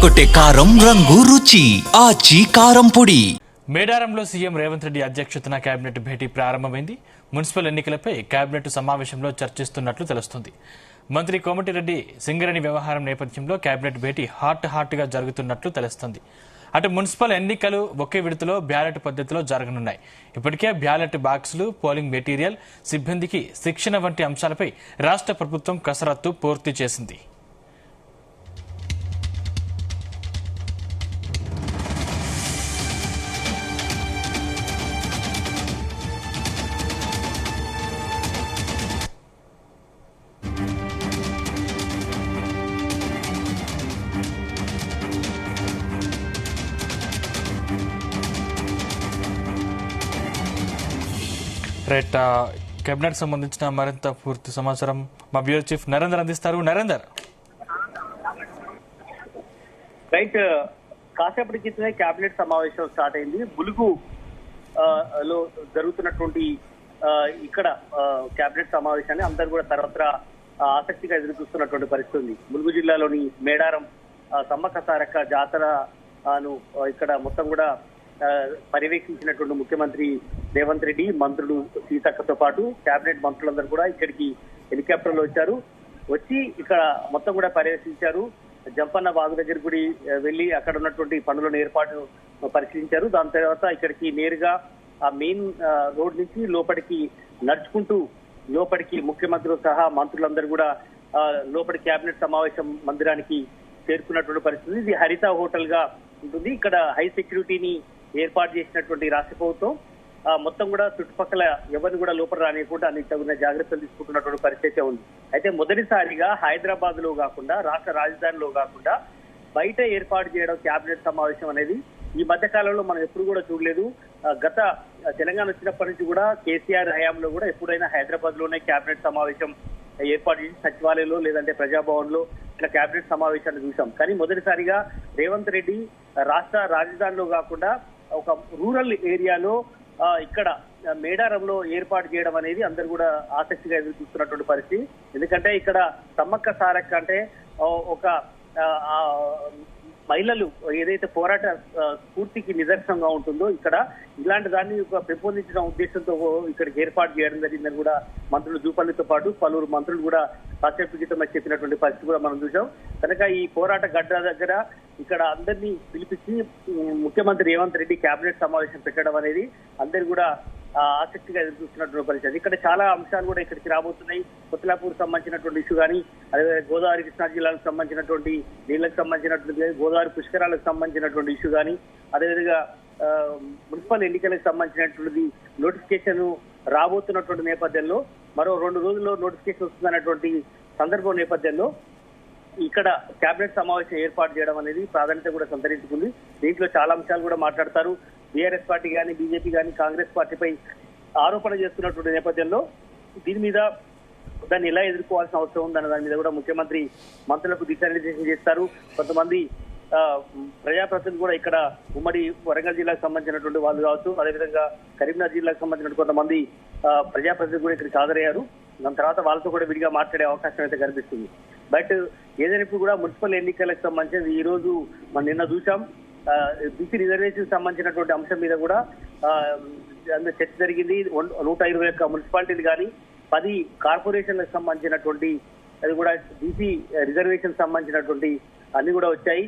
అదరగొట్టే కారం రంగు రుచి ఆచి కారం పొడి. మేడారంలో సీఎం రేవంత్ రెడ్డి అధ్యక్షతన కేబినెట్ భేటీ ప్రారంభమైంది. మున్సిపల్ ఎన్నికలపై కేబినెట్ సమావేశంలో చర్చిస్తున్నట్లు తెలుస్తోంది. మంత్రి కోమటిరెడ్డి సింగరేణి వ్యవహారం నేపథ్యంలో కేబినెట్ భేటీ హాట్గా జరుగుతున్నట్లు తెలుస్తోంది. అటు మున్సిపల్ ఎన్నికలు ఒకే విడతలో బ్యాలెట్ పద్ధతిలో జరగనున్నాయి. ఇప్పటికే బ్యాలెట్ బాక్సులు, పోలింగ్ మెటీరియల్, సిబ్బందికి శిక్షణ వంటి అంశాలపై రాష్ట్ర ప్రభుత్వం కసరత్తు పూర్తి చేసింది. రైట్, కేబినెట్ సంబంధించిన మరింత పూర్తి సమాచారం మా బ్యూరో చీఫ్ నరేందర్ అందిస్తారు. నరేందర్, రైట్, కాసేపటి క్రితమే కేబినెట్ సమావేశం స్టార్ట్ అయింది. ములుగు లో జరుగుతున్నటువంటి ఇక్కడ కేబినెట్ సమావేశాన్ని అందరూ కూడా సర్వత్రా ఆసక్తిగా ఎదురు చూస్తున్నటువంటి పరిస్థితి ఉంది. ములుగు జిల్లాలోని మేడారం సమ్మక్క సారక్క జాతరను ఇక్కడ మొత్తం కూడా పర్యవేక్షించినటువంటి ముఖ్యమంత్రి రేవంత్ రెడ్డి, మంత్రులు సీతక్కతో పాటు కేబినెట్ మంత్రులందరూ కూడా ఇక్కడికి హెలికాప్టర్లో వచ్చి ఇక్కడ మొత్తం కూడా పర్యవేక్షించారు. జంపన్న బాగు దగ్గర కూడా వెళ్లి అక్కడ ఉన్నటువంటి పనులను ఏర్పాటు పరిశీలించారు. దాని తర్వాత ఇక్కడికి నేరుగా ఆ మెయిన్ రోడ్ నుంచి లోపలికి నడుచుకుంటూ లోపలికి ముఖ్యమంత్రులు సహా మంత్రులందరూ కూడా లోపలి కేబినెట్ సమావేశం మందిరానికి చేరుకున్నటువంటి పరిస్థితి. ఇది హరిత హోటల్ గా ఉంటుంది. ఇక్కడ హై సెక్యూరిటీని ఏర్పాటు చేసినటువంటి రాష్ట్ర ప్రభుత్వం మొత్తం కూడా చుట్టుపక్కల ఎవరిని కూడా లోపల రానియకుండా అన్ని తగిన జాగ్రత్తలు తీసుకుంటున్నటువంటి పరిస్థితి ఉంది. అయితే మొదటిసారిగా హైదరాబాద్ లో కాకుండా రాష్ట్ర రాజధానిలో కాకుండా బయట ఏర్పాటు చేయడం కేబినెట్ సమావేశం అనేది ఈ మధ్య కాలంలో మనం ఎప్పుడు కూడా చూడలేదు. గత తెలంగాణ వచ్చినప్పటి నుంచి కూడా కేసీఆర్ హయాంలో కూడా ఎప్పుడైనా హైదరాబాద్ లోనే కేబినెట్ సమావేశం ఏర్పాటు చేసి సచివాలయంలో లేదంటే ప్రజాభవన్ లో ఇట్లా కేబినెట్ సమావేశాన్ని చూసాం. కానీ మొదటిసారిగా రేవంత్ రెడ్డి రాష్ట్ర రాజధానిలో కాకుండా ఒక రూరల్ ఏరియాలో ఇక్కడ మేడారంలో ఏర్పాటు చేయడం అనేది అందరు కూడా ఆసక్తిగా ఎదురు చూస్తున్నటువంటి పరిస్థితి. ఎందుకంటే ఇక్కడ సమ్మక్క సారక్క అంటే ఒక మహిళలు ఏదైతే పోరాట స్ఫూర్తికి నిదర్శనంగా ఉంటుందో ఇక్కడ ఇలాంటి దాన్ని పెంపొందించిన ఉద్దేశంతో ఇక్కడికి ఏర్పాటు చేయడం జరిగిందని కూడా మంత్రులు జూపల్లితో పాటు పలువురు మంత్రులు కూడా కాసేపు క్రితం చెప్పినటువంటి పరిస్థితి కూడా మనం చూసాం. కనుక ఈ పోరాట గడ్డ దగ్గర ఇక్కడ అందరినీ పిలిపించి ముఖ్యమంత్రి రేవంత్ రెడ్డి కేబినెట్ సమావేశం పెట్టడం అనేది అందరు కూడా ఆసక్తిగా ఎదురు చూస్తున్నటువంటి పరిస్థితి. ఇక్కడ చాలా అంశాలు కూడా ఇక్కడికి రాబోతున్నాయి. కొత్తలాపూర్ సంబంధించినటువంటి ఇష్యూ కానీ, అదే గోదావరి కృష్ణా జిల్లాలకు సంబంధించినటువంటి నీళ్లకు సంబంధించినటువంటి గోదావరి పుష్కరాలకు సంబంధించినటువంటి ఇష్యూ కానీ, అదేవిధంగా మున్సిపల్ ఎన్నికలకు సంబంధించినటువంటి నోటిఫికేషన్ రాబోతున్నటువంటి నేపథ్యంలో మరో 2 రోజుల్లో నోటిఫికేషన్ వస్తుందన్నటువంటి సందర్భం నేపథ్యంలో ఇక్కడ కేబినెట్ సమావేశం ఏర్పాటు చేయడం అనేది ప్రాధాన్యత కూడా సంతరించుకుంది. దీంట్లో చాలా అంశాలు కూడా మాట్లాడతారు. బీఆర్ఎస్ పార్టీ కానీ, బీజేపీ కానీ కాంగ్రెస్ పార్టీపై ఆరోపణ చేస్తున్నటువంటి నేపథ్యంలో దీని మీద దాన్ని ఎలా ఎదుర్కోవాల్సిన అవసరం ఉందన్న దాని మీద కూడా ముఖ్యమంత్రి మంత్రులకు దిశానిర్దేశం చేస్తారు. కొంతమంది ప్రజాప్రతినిధులు కూడా ఇక్కడ ఉమ్మడి వరంగల్ జిల్లాకు సంబంధించినటువంటి వాళ్ళు కావచ్చు, అదేవిధంగా కరీంనగర్ జిల్లాకు సంబంధించిన కొంతమంది ప్రజాప్రతినిధులు కూడా ఇక్కడికి హాజరయ్యారు. దాని తర్వాత వాళ్ళతో కూడా విడిగా మాట్లాడే అవకాశం అయితే కనిపిస్తుంది. బట్ ఏదైనా ఇప్పుడు కూడా మున్సిపల్ ఎన్నికలకు సంబంధించి ఈ రోజు మనం నిన్న చూసాం బీసీ రిజర్వేషన్ సంబంధించినటువంటి అంశం మీద కూడా చర్చ జరిగింది. 121 మున్సిపాలిటీలు కానీ 10 కార్పొరేషన్లకు సంబంధించినటువంటి అది కూడా బీసీ రిజర్వేషన్ సంబంధించినటువంటి అన్ని కూడా వచ్చాయి.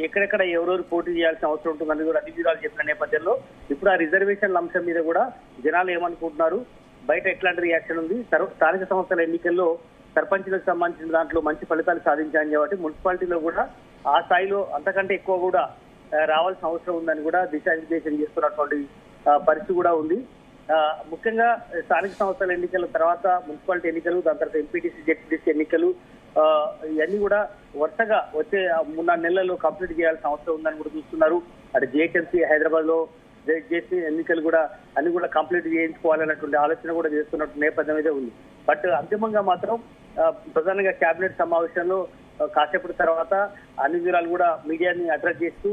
ఎక్కడెక్కడ ఎవరెవరు పోటీ చేయాల్సిన అవసరం ఉంటుందని కూడా అన్ని వివరాలు చెప్పిన నేపథ్యంలో ఇప్పుడు ఆ రిజర్వేషన్ల అంశం మీద కూడా జనాలు ఏమనుకుంటున్నారు, బయట ఎట్లాంటి రియాక్షన్ ఉంది, స్థానిక సంస్థల ఎన్నికల్లో సర్పంచ్లకు సంబంధించిన దాంట్లో మంచి ఫలితాలు సాధించాలని కాబట్టి మున్సిపాలిటీలో కూడా ఆ స్థాయిలో అంతకంటే ఎక్కువ కూడా రావాల్సిన అవసరం ఉందని కూడా దిశానిర్దేశం చేస్తున్నటువంటి పరిస్థితి కూడా ఉంది. ముఖ్యంగా స్థానిక సంస్థల ఎన్నికల తర్వాత మున్సిపాలిటీ ఎన్నికలు, దాని తర్వాత ఎంపీటీసీ, జెడ్పీటీసీ ఎన్నికలు ఇవన్నీ కూడా వరుసగా వచ్చే 3-4 నెలల్లో కంప్లీట్ చేయాల్సిన అవసరం ఉందని కూడా చూస్తున్నారు. అటు జిహెచ్ఎంసీ హైదరాబాద్ లో చేసి ఎన్నికలు కూడా అన్ని కూడా కంప్లీట్ చేయించుకోవాలన్నటువంటి ఆలోచన కూడా చేస్తున్నట్టు నేపథ్యం అయితే ఉంది. బట్ అంతిమంగా మాత్రం ప్రధానంగా కేబినెట్ సమావేశంలో కాసేపటి తర్వాత అన్ని వివరాలు కూడా మీడియాని అడ్రస్ చేస్తూ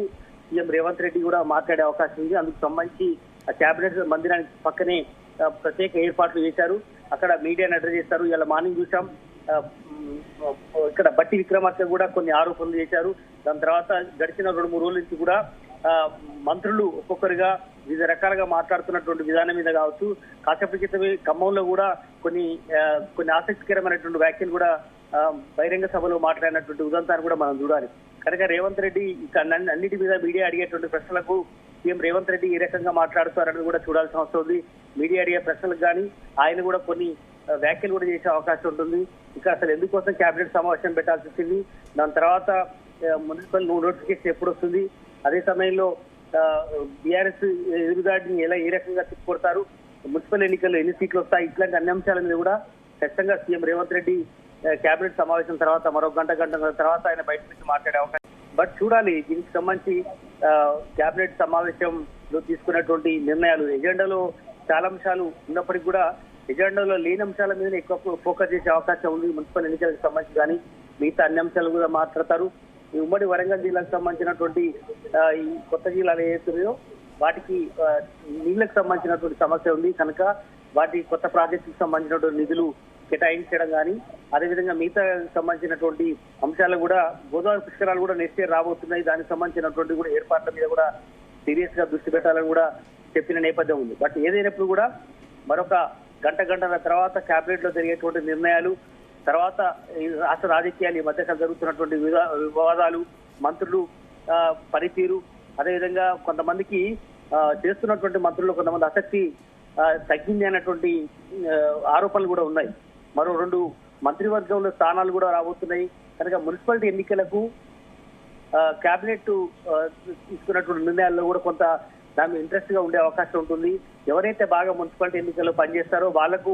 సీఎం రేవంత్ రెడ్డి కూడా మాట్లాడే అవకాశం ఉంది. అందుకు సంబంధించి కేబినెట్ మందిరానికి పక్కనే ప్రత్యేక ఏర్పాట్లు చేశారు. అక్కడ మీడియాని అడ్రస్ చేస్తారు. ఇలా మార్నింగ్ చూసాం ఇక్కడ బట్టి విక్రమార్క కూడా కొన్ని ఆరోపణలు చేశారు. దాని తర్వాత గడిచిన 2-3 రోజుల నుంచి కూడా మంత్రులు ఒక్కొక్కరుగా వివిధ రకాలుగా మాట్లాడుతున్నటువంటి విధానం మీద కావచ్చు, కాసేపటి క్రితమే ఖమ్మంలో కూడా కొన్ని ఆసక్తికరమైనటువంటి వ్యాఖ్యలు కూడా బహిరంగ సభలో మాట్లాడినటువంటి ఉదంతాన్ని కూడా మనం చూడాలి. కనుక రేవంత్ రెడ్డి ఇక అన్నిటి మీద మీడియా అడిగేటువంటి ప్రశ్నలకు సీఎం రేవంత్ రెడ్డి ఏ రకంగా మాట్లాడుతారని కూడా చూడాల్సిన అవసరం ఉంది. మీడియా అడిగే ప్రశ్నలకు కానీ ఆయన కూడా కొన్ని వ్యాఖ్యలు కూడా చేసే అవకాశం ఉంటుంది. ఇక అసలు ఎందుకోసం కేబినెట్ సమావేశం పెట్టాల్సి వచ్చింది, దాని తర్వాత మున్సిపల్ నోటిఫికేషన్ ఎప్పుడు వస్తుంది, అదే సమయంలో బీఆర్ఎస్ ఎదురుదాడిని ఏ రకంగా తిప్పుకొడతారు, మున్సిపల్ ఎన్నికల్లో ఎన్ని సీట్లు వస్తాయి, ఇట్లాంటి అన్ని అంశాల మీద కూడా ఖచ్చితంగా సీఎం రేవంత్ రెడ్డి కేబినెట్ సమావేశం తర్వాత మరో గంట తర్వాత ఆయన బయట నుంచి మాట్లాడే అవకాశం. బట్ చూడాలి దీనికి సంబంధించి కేబినెట్ సమావేశంలో తీసుకున్నటువంటి నిర్ణయాలు. ఎజెండాలో చాలా అంశాలు ఉన్నప్పటికీ కూడా ఎజెండాలో లేని అంశాల మీద ఎక్కువ ఫోకస్ చేసే అవకాశం ఉంది. మున్సిపల్ ఎన్నికలకు సంబంధించి కానీ మిగతా అన్ని అంశాలు కూడా మాట్లాడతారు. ఈ ఉమ్మడి వరంగల్ జిల్లాకు సంబంధించినటువంటి ఈ కొత్త జిల్లాలు ఏవైతున్నాయో వాటికి నీళ్లకు సంబంధించినటువంటి సమస్య ఉంది కనుక వాటి కొత్త ప్రాజెక్టుకు సంబంధించినటువంటి నిధులు కేటాయించడం కానీ, అదేవిధంగా మిగతా సంబంధించినటువంటి అంశాలు కూడా గోదావరి పుష్కరాలు కూడా నెక్స్ట్ ఇయర్ రాబోతున్నాయి, దానికి సంబంధించినటువంటి కూడా ఏర్పాట్ల మీద కూడా సీరియస్ గా దృష్టి పెట్టాలని కూడా చెప్పిన నేపథ్యం ఉంది. బట్ ఏదైనప్పుడు కూడా మరొక గంటల తర్వాత కేబినెట్ లో జరిగేటువంటి నిర్ణయాలు, తర్వాత రాష్ట్ర రాజకీయాలు ఈ మధ్య జరుగుతున్నటువంటి వివాదాలు, మంత్రులు పనితీరు, అదేవిధంగా కొంతమందికి చేస్తున్నటువంటి మంత్రులు కొంతమంది ఆసక్తి తగ్గింది అన్నటువంటి ఆరోపణలు కూడా ఉన్నాయి. మరో 2 మంత్రివర్గంలో స్థానాలు కూడా రాబోతున్నాయి కనుక మున్సిపాలిటీ ఎన్నికలకు కేబినెట్ తీసుకున్నటువంటి నిర్ణయాల్లో కూడా కొంత దాని ఇంట్రెస్ట్ గా ఉండే అవకాశం ఉంటుంది. ఎవరైతే బాగా మున్సిపాలిటీ ఎన్నికల్లో పనిచేస్తారో వాళ్లకు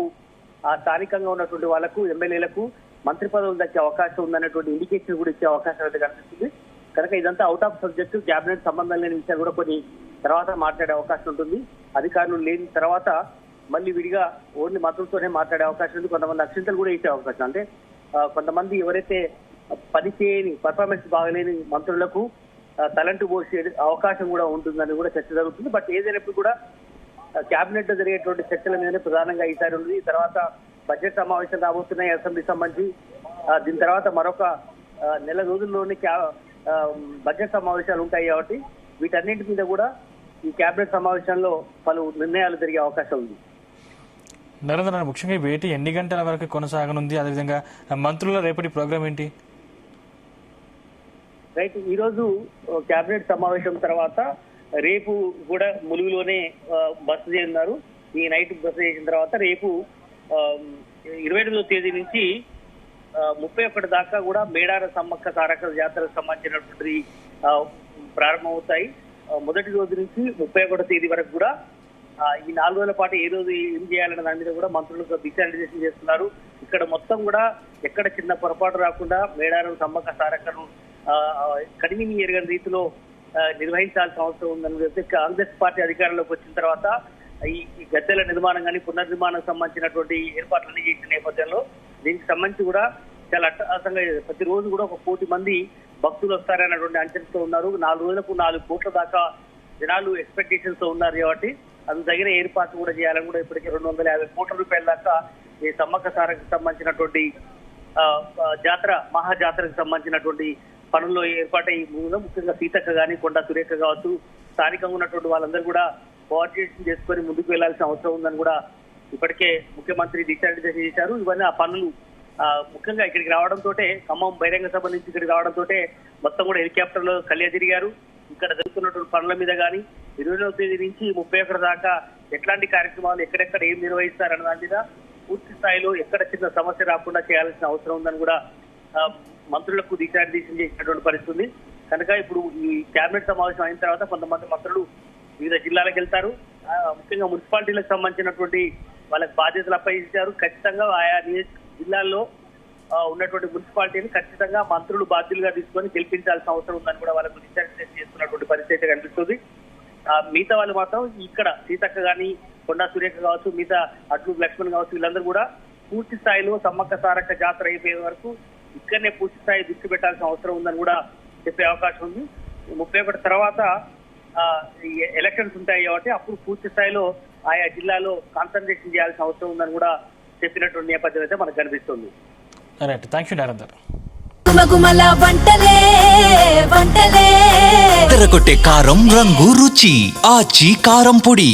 స్థానికంగా ఉన్నటువంటి వాళ్లకు ఎమ్మెల్యేలకు మంత్రి పదవులు దక్కే అవకాశం ఉందన్నటువంటి ఇండికేషన్ కూడా ఇచ్చే అవకాశం అయితే కనిపిస్తుంది. కనుక ఇదంతా అవుట్ ఆఫ్ సబ్జెక్టు, కేబినెట్ సంబంధం లేని విషయాలు కూడా కొన్ని తర్వాత మాట్లాడే అవకాశం ఉంటుంది. అధికారులు లేని తర్వాత మళ్ళీ విడిగా ఓన్లీ మంత్రులతోనే మాట్లాడే అవకాశం ఉంది. కొంతమంది అక్షింతలు కూడా ఇచ్చే అవకాశం, అంటే కొంతమంది ఎవరైతే పనిచేయని పర్ఫార్మెన్స్ బాగలేని మంత్రులకు తలంటు పోసే అవకాశం కూడా ఉంటుందని కూడా చర్చ జరుగుతుంది. బట్ ఏదైనప్పుడు కూడా కేబినెట్ లో జరిగేటువంటి చర్చల మీదనే ప్రధానంగా ఈసారి ఉంది. ఈ తర్వాత బడ్జెట్ సమావేశం రాబోతున్నాయి అసెంబ్లీ సంబంధించి. దీని తర్వాత మరొక నెల రోజుల్లోనే బడ్జెట్ సమావేశాలు ఉంటాయి కాబట్టి వీటన్నింటి మీద కూడా ఈ కేబినెట్ సమావేశంలో పలు నిర్ణయాలు జరిగే అవకాశం ఉంది. నరేంద్ర, ముఖ్యంగా భేటీ ఎన్ని గంటల వరకు కొనసాగనుంది, అదేవిధంగా మంత్రుల రేపటి ప్రోగ్రామ్ ఏంటి? రైట్, ఈ రోజు కేబినెట్ సమావేశం తర్వాత రేపు కూడా ములుగులోనే బస చేయనున్నారు. ఈ నైట్ బస చేసిన తర్వాత రేపు 28వ తేదీ నుంచి 31 దాకా కూడా మేడార సమ్మక్క సారక్క జాతరకు సంబంధించినటువంటి ప్రారంభమవుతాయి. మొదటి రోజు నుంచి 31వ తేదీ వరకు కూడా ఈ 4 రోజుల పాటు ఏ రోజు ఏం చేయాలనే దాని మీద కూడా మంత్రులకు దిశానిర్దేశం చేస్తున్నారు. ఇక్కడ మొత్తం కూడా ఎక్కడ చిన్న పొరపాటు రాకుండా మేడారం సమ్మక్క సారక్కను కడిమిని ఎరగని రీతిలో నిర్వహించాల్సిన అవసరం ఉందని చెప్పి కాంగ్రెస్ పార్టీ అధికారంలోకి వచ్చిన తర్వాత ఈ గద్దెల నిర్మాణం కానీ పునర్నిర్మాణం సంబంధించినటువంటి ఏర్పాట్లన్నీ చేసిన నేపథ్యంలో దీనికి సంబంధించి కూడా చాలా అట్టహాసంగా ప్రతిరోజు కూడా 1 కోటి మంది భక్తులు వస్తారన్నటువంటి అంచనాతో ఉన్నారు. 4 రోజులకు 4 కోట్ల దాకా జనాలు ఎక్స్పెక్టేషన్స్ తో ఉన్నారు కాబట్టి అందుకు తగిన ఏర్పాట్లు కూడా చేయాలని కూడా ఇప్పటికే 250 కోట్ల రూపాయల దాకా ఈ సమ్మక్క సారకు సంబంధించినటువంటి జాతర మహాజాతరకు సంబంధించినటువంటి పనుల్లో ఏర్పాటై ముఖ్యంగా సీతక్క కానీ కొండా సురేఖ కావచ్చు స్థానికంగా ఉన్నటువంటి వాళ్ళందరూ కూడా కోఆర్డినేషన్ చేసుకొని ముందుకు వెళ్లాల్సిన అవసరం ఉందని కూడా ఇప్పటికే ముఖ్యమంత్రి దిశానిర్దేశం చేశారు. ఇవన్నీ ఆ పనులు ముఖ్యంగా ఇక్కడికి రావడంతో ఖమ్మం బహిరంగ సభ నుంచి ఇక్కడికి రావడంతో మొత్తం కూడా హెలికాప్టర్ లో కళ్యా తిరిగారు. ఇక్కడ జరుగుతున్నటువంటి పనుల మీద కానీ 20వ తేదీ నుంచి 31 దాకా ఎట్లాంటి కార్యక్రమాలు ఎక్కడెక్కడ ఏం నిర్వహిస్తారన్న దాని మీద పూర్తి స్థాయిలో ఎక్కడ చిన్న సమస్య రాకుండా చేయాల్సిన అవసరం ఉందని కూడా మంత్రులకు దిశానిర్దేశం చేసినటువంటి పరిస్థితి. కనుక ఇప్పుడు ఈ కేబినెట్ సమావేశం అయిన తర్వాత కొంతమంది మంత్రులు వివిధ జిల్లాలకు వెళ్తారు. ముఖ్యంగా మున్సిపాలిటీలకు సంబంధించినటువంటి వాళ్ళకి బాధ్యతలు అప్పగించారు. ఖచ్చితంగా ఆయా జిల్లాల్లో ఉన్నటువంటి మున్సిపాలిటీని ఖచ్చితంగా మంత్రులు బాధ్యులుగా తీసుకొని గెలిపించాల్సిన అవసరం ఉందని కూడా వాళ్ళకు దిశానిర్దేశం చేస్తున్నటువంటి పరిస్థితి కనిపిస్తుంది. మిగతా వాళ్ళు మాత్రం ఇక్కడ సీతక్క కానీ కొండా సురేఖ కావచ్చు, మిగతా అట్లు లక్ష్మణ్ కావచ్చు, వీళ్ళందరూ కూడా పూర్తి స్థాయిలో సమ్మక్క సారక్క జాతర అయిపోయే వరకు ఇక్కడనే పూర్తి స్థాయి దృష్టి పెట్టాల్సిన అవసరం ఉందని కూడా చెప్పే అవకాశం ఉంది. 31 తర్వాత ఎలక్షన్స్ ఉంటాయి కాబట్టి అప్పుడు పూర్తి స్థాయిలో ఆయా జిల్లాలో కాన్సన్ట్రేషన్ చేయాల్సిన అవసరం ఉందని కూడా చెప్పినటువంటి నేపథ్యం అయితే మనకు కనిపిస్తుంది. Right, thank you Narender. గుమగుమల వంటలే వంటలే తెరకొట్టే కారం రంగు రుచి ఆచి కారం పొడి.